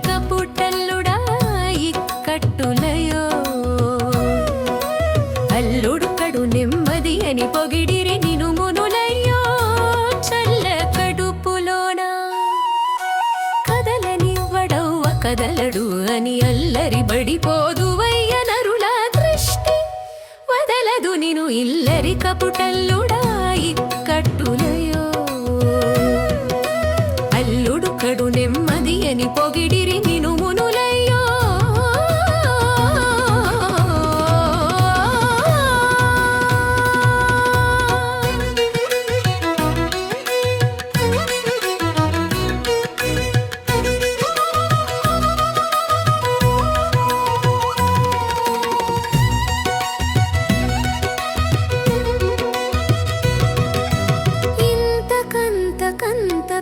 కపుటల్లుడా ఇక్కట్టులయో అల్లుడు కడు నెమ్మది అని పొగిడిరి నిను మునులయ్యో చల్ల కడుపులోన కదలనివ్వడవ్వ కదలడు అని అల్లరి బడిపోదువయ్య నరుల దృష్టి వదలదు నిను ఇల్లరి కపుటల్లుడా ఇక్కట్టులయో అల్లుడు కడు నెమ్మది అని పొగిడిరి నిను మునులయ్యో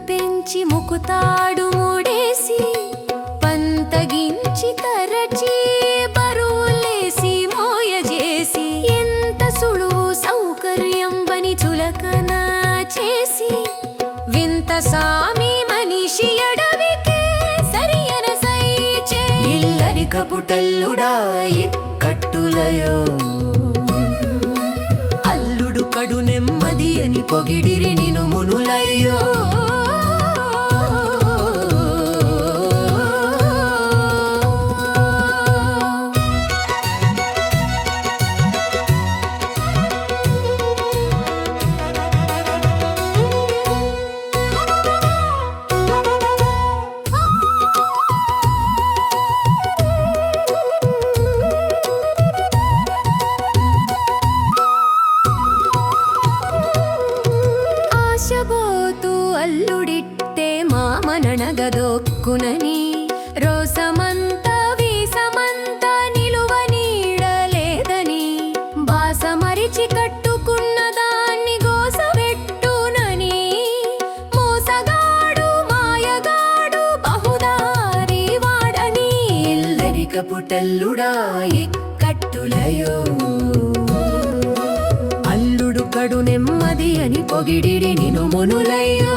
పెంచి ముకుతాడు మూడేసి పంతగించి తరచి బరువులేసి మోయజేసి ఎంత సులువు సౌకర్యం బని చులకన చేసి వింత సామి మనిషి అడవికే సరియన సైచే ఇల్లరి కపుటల్లుడా ఇక్కట్టులయో అల్లుడు కడు నెమ్మది అని పొగిడిరి నిను మునులయ్యో ఆశబోతూ అల్లుడిట్టే మామనగదొక్కునని రోసమంతా వీసమంతా నిలువ నీడలేదని బాసమరిచి కట్టుకున్న దాన్ని గోసపెట్టునని మోసగాడు మాయగాడు బహుదారి వాడని ఇల్లరి కపుటల్లుడా ఇక్కట్టులయో అల్లుడు కడు నెమ్మది అని పొగిడిరి నిను మునులయ్యో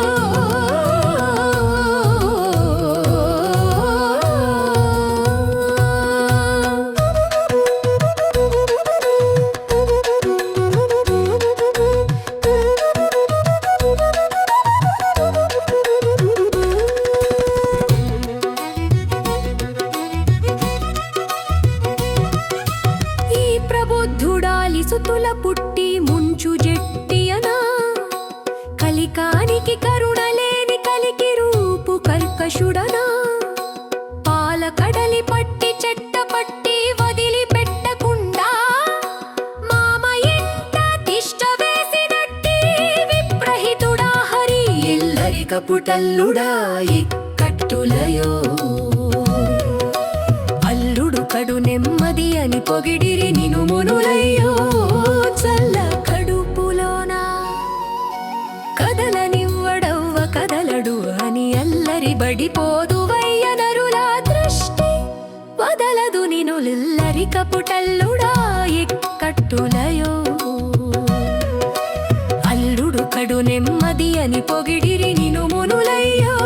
ఈ ప్రబుద్ధుడాలి సుతుల పుట్టి ముంచు జెట్టియనా కలికానికి కరుణలేని కలికి రూపు కర్కశుడనా పాల కడలి పట్టి చెట్ట పట్టి వదిలి పెట్టకుండా మామ ఎంట తిష్ట వేసినట్టి విప్రహితుడా హరి ఇల్లరి కపుటల్లుడా ఇక్కట్టులయో అల్లుడు కడు నెమ్మది అని పొగిడిరి నిను మునులయ్యో చల్ల కడుపులోన కదలనివ్వడవ్వ కదలడు అని అల్లరి బడిపోదువయ్య నరుల దృష్టి వదలదు నిను లిల్లరి కపుటల్లుడా ఇక్కట్టులయో అల్లుడు కడు నెమ్మది అని పొగిడిరి నిను మునులయ్యో